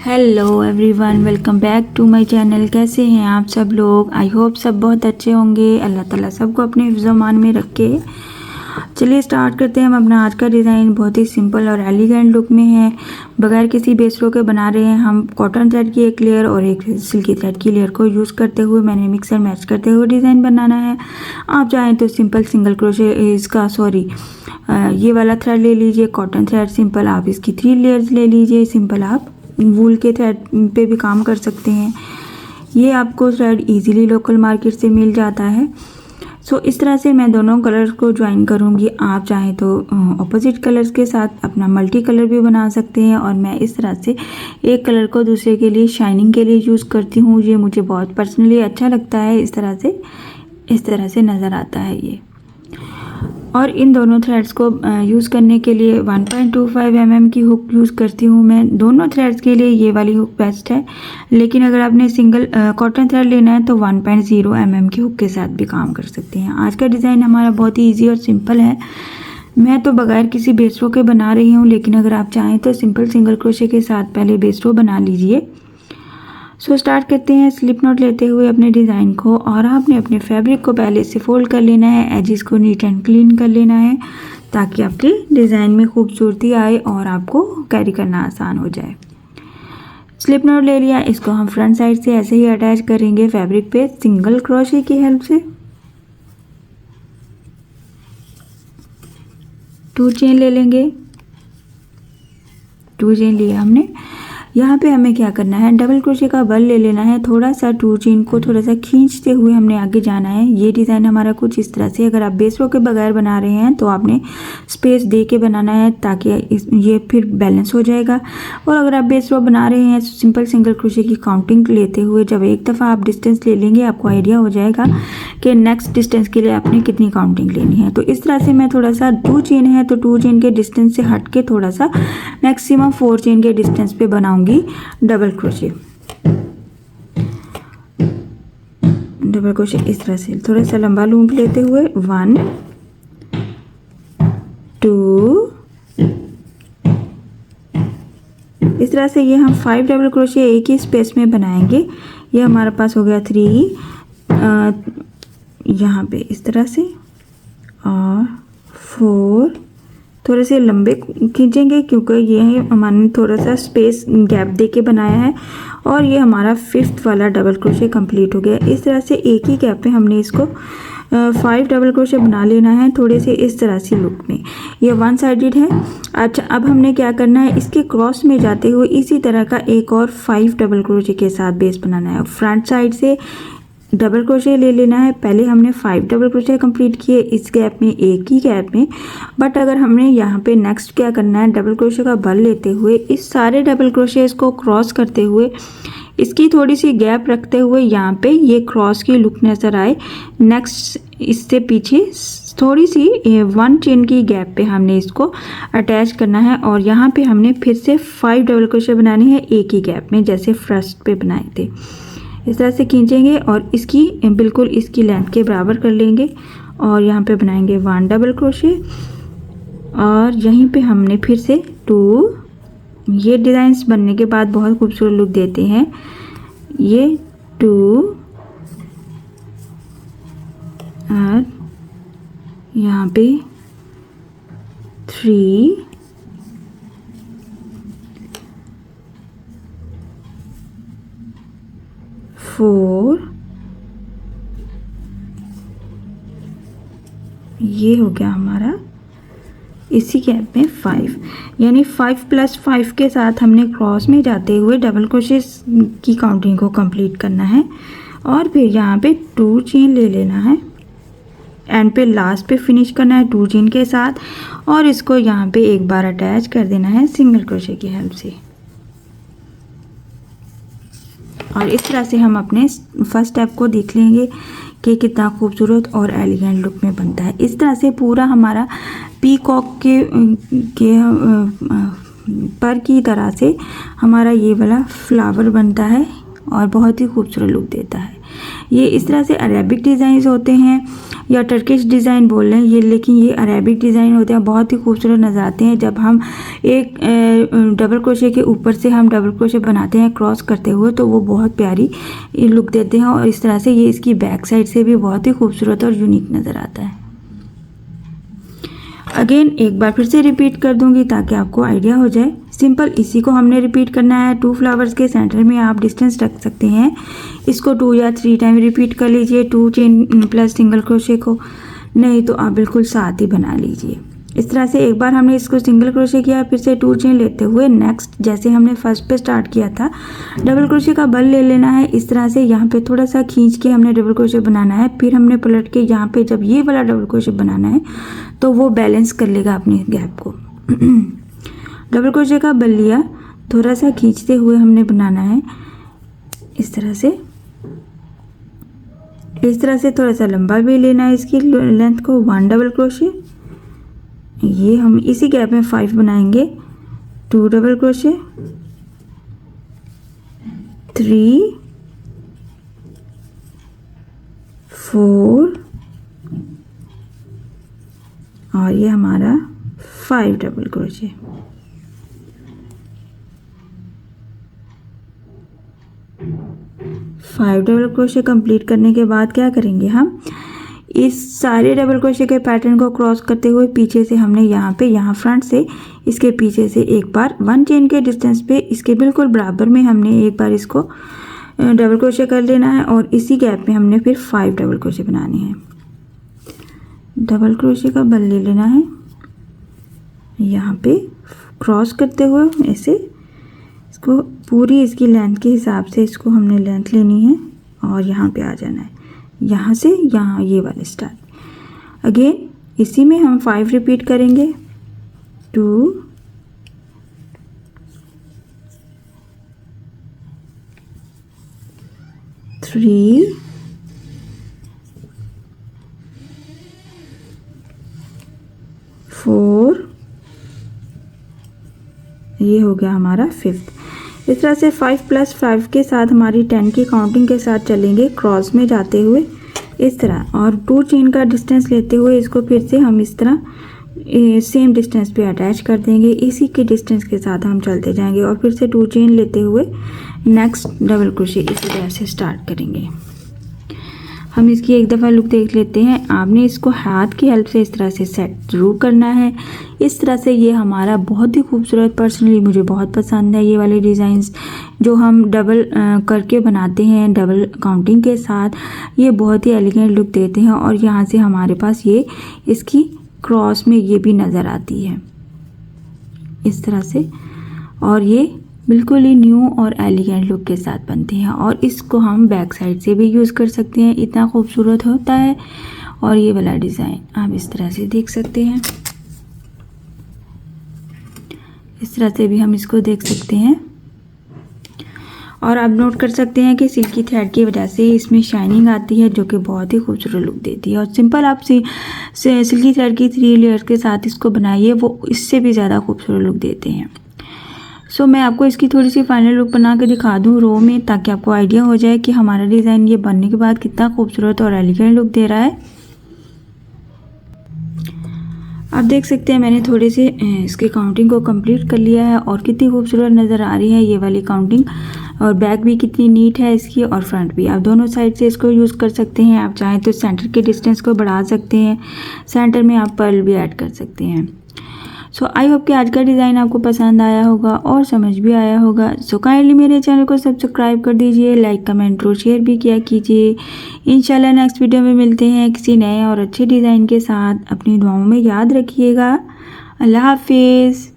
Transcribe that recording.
Hello everyone, welcome back to my channel. कैसे हैं आप सब लोग? आई होप सब बहुत अच्छे होंगे। अल्लाह ताला सबको अपने हिफ्ज़-ओ-मान में रखे। चलिए स्टार्ट करते हैं हम अपना आज का डिज़ाइन। बहुत ही सिंपल और एलिगेंट लुक में है, बगैर किसी बेस रो के बना रहे हैं हम। कॉटन थ्रेड की एक लेयर और एक सिल्की थ्रेड की लेयर को यूज़ करते हुए मैंने मिक्स एंड मैच करते हुए डिज़ाइन बनाना है। आप चाहें तो सिंपल सिंगल क्रोशे ये वाला थ्रेड ले लीजिए, कॉटन थ्रेड सिंपल। आप इसकी 3 लेयर्स ले लीजिए सिंपल। आप वूल के थ्रेड पे भी काम कर सकते हैं। ये आपको थ्रेड इजीली लोकल मार्केट से मिल जाता है। सो इस तरह से मैं दोनों कलर्स को ज्वाइन करूँगी। आप चाहें तो ऑपोजिट कलर्स के साथ अपना मल्टी कलर भी बना सकते हैं। और मैं इस तरह से एक कलर को दूसरे के लिए शाइनिंग के लिए यूज़ करती हूँ। ये मुझे बहुत पर्सनली अच्छा लगता है। इस तरह से नज़र आता है ये। और इन दोनों थ्रेड्स को यूज़ करने के लिए 1.25 mm की हुक यूज़ करती हूँ मैं। दोनों थ्रेड्स के लिए ये वाली हुक बेस्ट है, लेकिन अगर आपने सिंगल कॉटन थ्रेड लेना है तो 1.0 mm की हुक के साथ भी काम कर सकते हैं। आज का डिज़ाइन हमारा बहुत ही ईजी और सिंपल है। मैं तो बगैर किसी बेस रो के बना रही हूँ, लेकिन अगर आप चाहें तो सिंपल सिंगल क्रोशे के साथ पहले बेस रो बना लीजिए। सो स्टार्ट करते हैं स्लिप नॉट लेते हुए अपने डिज़ाइन को। और आपने अपने फैब्रिक को पहले से फोल्ड कर लेना है, एजेस को नीट एंड क्लीन कर लेना है, ताकि आपके डिज़ाइन में खूबसूरती आए और आपको कैरी करना आसान हो जाए। स्लिप नॉट ले लिया, इसको हम फ्रंट साइड से ऐसे ही अटैच करेंगे फैब्रिक पे सिंगल क्रोशे की हेल्प से। 2 चेन ले लेंगे। 2 चेन लिया हमने। यहाँ पे हमें क्या करना है, डबल क्रोशे का बल ले लेना है। थोड़ा सा 2 चेन को थोड़ा सा खींचते हुए हमने आगे जाना है। ये डिज़ाइन हमारा कुछ इस तरह से, अगर आप बेस रो के बगैर बना रहे हैं तो आपने स्पेस दे के बनाना है, ताकि ये फिर बैलेंस हो जाएगा। और अगर आप बेस रो बना रहे हैं सिंपल सिंगल क्रोशे की काउंटिंग लेते हुए, जब एक दफ़ा आप डिस्टेंस ले लेंगे आपको आइडिया हो जाएगा कि नेक्स्ट डिस्टेंस के लिए आपने कितनी काउंटिंग लेनी है। तो इस तरह से मैं थोड़ा सा 2 चेन है तो 2 चेन के डिस्टेंस से हट के थोड़ा सा मैक्सिमम 4 चेन के डिस्टेंस पे बनाऊंगी डबल क्रोशे। डबल क्रोशे इस तरह से थोड़ा सा लंबा लूप लेते हुए 1 2 इस तरह से ये हम 5 डबल क्रोशे एक ही स्पेस में बनाएंगे। ये हमारे पास हो गया 3 यहाँ पे इस तरह से, और 4 थोड़े से लंबे खींचेंगे क्योंकि ये हमने थोड़ा सा स्पेस गैप दे के बनाया है। और ये हमारा 5th वाला डबल क्रोशे कंप्लीट हो गया। इस तरह से एक ही गैप में हमने इसको 5 डबल क्रोशे बना लेना है, थोड़े से इस तरह से लुक में। ये 1 साइडेड है। अच्छा, अब हमने क्या करना है, इसके क्रॉस में जाते हुए इसी तरह का एक और 5 डबल क्रोशे के साथ बेस बनाना है। फ्रंट साइड से डबल क्रोशे ले लेना है। पहले हमने 5 डबल क्रोशे कंप्लीट किए इस गैप में, एक ही गैप में। बट अगर हमने यहाँ पे नेक्स्ट क्या करना है, डबल क्रोशे का बल लेते हुए इस सारे डबल क्रोशे को क्रॉस करते हुए इसकी थोड़ी सी गैप रखते हुए यहाँ पे ये क्रॉस की लुक नज़र आए। नेक्स्ट इससे पीछे थोड़ी सी 1 चेन की गैप पे हमने इसको अटैच करना है। और यहाँ पे हमने फिर से 5 डबल क्रोशे बनाने हैं एक ही गैप में, जैसे फर्स्ट पे बनाए थे। इस तरह से खींचेंगे और इसकी बिल्कुल इसकी लेंथ के बराबर कर लेंगे। और यहाँ पे बनाएंगे 1 डबल क्रोशे। और यहीं पे हमने फिर से 2, ये डिज़ाइंस बनने के बाद बहुत खूबसूरत लुक देते हैं। ये 2 और यहाँ पे 3 4, ये हो गया हमारा इसी गैप में 5, यानी 5 + 5 के साथ हमने क्रॉस में जाते हुए डबल क्रोशे की काउंटिंग को कंप्लीट करना है। और फिर यहाँ पे 2 चेन ले लेना है, एंड पे लास्ट पे फिनिश करना है 2 चेन के साथ। और इसको यहाँ पे एक बार अटैच कर देना है सिंगल क्रोशे की हेल्प से। और इस तरह से हम अपने फर्स्ट स्टेप को देख लेंगे कि कितना खूबसूरत और एलिगेंट लुक में बनता है। इस तरह से पूरा हमारा पीकॉक के पर की तरह से हमारा ये वाला फ्लावर बनता है और बहुत ही खूबसूरत लुक देता है। ये इस तरह से अरेबिक डिज़ाइन होते हैं या टर्किश डिज़ाइन बोल रहे हैं ये, लेकिन ये अरेबिक डिज़ाइन होते हैं, बहुत ही खूबसूरत नज़र आते हैं। जब हम एक डबल क्रोशे के ऊपर से हम डबल क्रोशे बनाते हैं क्रॉस करते हुए, तो वो बहुत प्यारी लुक देते हैं। और इस तरह से ये इसकी बैक साइड से भी बहुत ही खूबसूरत और यूनिक नज़र आता है। अगेन एक बार फिर से रिपीट कर दूंगी ताकि आपको आइडिया हो जाए। सिंपल इसी को हमने रिपीट करना है। 2 फ्लावर्स के सेंटर में आप डिस्टेंस रख सकते हैं। इसको 2 या 3 टाइम रिपीट कर लीजिए 2 चेन प्लस सिंगल क्रोशे को, नहीं तो आप बिल्कुल साथ ही बना लीजिए। इस तरह से एक बार हमने इसको सिंगल क्रोशे किया, फिर से 2 चेन लेते हुए नेक्स्ट जैसे हमने फर्स्ट पे स्टार्ट किया था डबल क्रोशे का बल ले लेना है। इस तरह से यहाँ पे थोड़ा सा खींच के हमने डबल क्रोशे बनाना है। फिर हमने पलट के यहाँ पे जब ये वाला डबल क्रोशे बनाना है तो वो बैलेंस कर लेगा अपने गैप को। डबल क्रोशे का बल लिया, थोड़ा सा खींचते हुए हमने बनाना है इस तरह से। इस तरह से थोड़ा सा लंबा भी लेना है इसकी लेंथ को। 1 डबल क्रोशे, ये हम इसी गैप में 5 बनाएंगे। 2 डबल क्रोशे, 3 4 और ये हमारा 5 double crochet. Five double crochet complete करने के बाद क्या करेंगे, हम इस सारे डबल क्रोशे के पैटर्न को क्रॉस करते हुए पीछे से हमने यहाँ फ्रंट से इसके पीछे से एक बार 1 चेन के डिस्टेंस पे इसके बिल्कुल बराबर में हमने एक बार इसको डबल क्रोशे कर लेना है। और इसी गैप में हमने फिर 5 डबल क्रोशे बनाने हैं। डबल क्रोशे का बल ले लेना है, यहाँ पे क्रॉस करते हुए ऐसे इसको पूरी इसकी लेंथ के हिसाब से इसको हमने लेंथ लेनी है और यहाँ पे आ जाना है। यहाँ से यहाँ ये वाले स्टार्ट। अगेन इसी में हम 5 रिपीट करेंगे। 2 3 4, ये हो गया हमारा 5th। इस तरह से 5 + 5 के साथ हमारी 10 की काउंटिंग के साथ चलेंगे क्रॉस में जाते हुए इस तरह, और 2 चेन का डिस्टेंस लेते हुए इसको फिर से हम इस तरह सेम डिस्टेंस पे अटैच कर देंगे। इसी के डिस्टेंस के साथ हम चलते जाएंगे और फिर से 2 चेन लेते हुए नेक्स्ट डबल क्रोशे इसी तरह से स्टार्ट करेंगे। हम इसकी एक दफ़ा लुक देख लेते हैं। आपने इसको हाथ की हेल्प से इस तरह से सेट ज़रूर करना है। इस तरह से ये हमारा बहुत ही खूबसूरत, पर्सनली मुझे बहुत पसंद है ये वाले डिज़ाइंस जो हम डबल करके बनाते हैं डबल काउंटिंग के साथ। ये बहुत ही एलिगेंट लुक देते हैं और यहाँ से हमारे पास ये इसकी क्रॉस में ये भी नज़र आती है इस तरह से, और ये बिल्कुल ही न्यू और एलिगेंट लुक के साथ बनते हैं। और इसको हम बैक साइड से भी यूज़ कर सकते हैं, इतना खूबसूरत होता है। और ये वाला डिज़ाइन आप इस तरह से देख सकते हैं, इस तरह से भी हम इसको देख सकते हैं। और आप नोट कर सकते हैं कि सिल्की थ्रेड की वजह से इसमें शाइनिंग आती है जो कि बहुत ही खूबसूरत लुक देती है। और सिंपल आप सिल्की थ्रेड की 3 लेयर्स के साथ इसको बनाइए, वो इससे भी ज़्यादा खूबसूरत लुक देते हैं। सो मैं आपको इसकी थोड़ी सी फाइनल लुक बना के दिखा दूँ रो में, ताकि आपको आइडिया हो जाए कि हमारा डिज़ाइन ये बनने के बाद कितना खूबसूरत और एलिगेंट लुक दे रहा है। आप देख सकते हैं मैंने थोड़े से इसके काउंटिंग को कंप्लीट कर लिया है और कितनी खूबसूरत नज़र आ रही है ये वाली काउंटिंग। और बैक भी कितनी नीट है इसकी और फ्रंट भी। आप दोनों साइड से इसको यूज़ कर सकते हैं। आप चाहें तो सेंटर के डिस्टेंस को बढ़ा सकते हैं, सेंटर में आप पर्ल भी ऐड कर सकते हैं। सो आई होप कि आज का डिज़ाइन आपको पसंद आया होगा और समझ भी आया होगा। सो काइंडली मेरे चैनल को सब्सक्राइब कर दीजिए, लाइक कमेंट और शेयर भी किया कीजिए। इंशाल्लाह नेक्स्ट वीडियो में मिलते हैं किसी नए और अच्छे डिज़ाइन के साथ। अपनी दुआओं में याद रखिएगा। अल्लाह हाफिज़।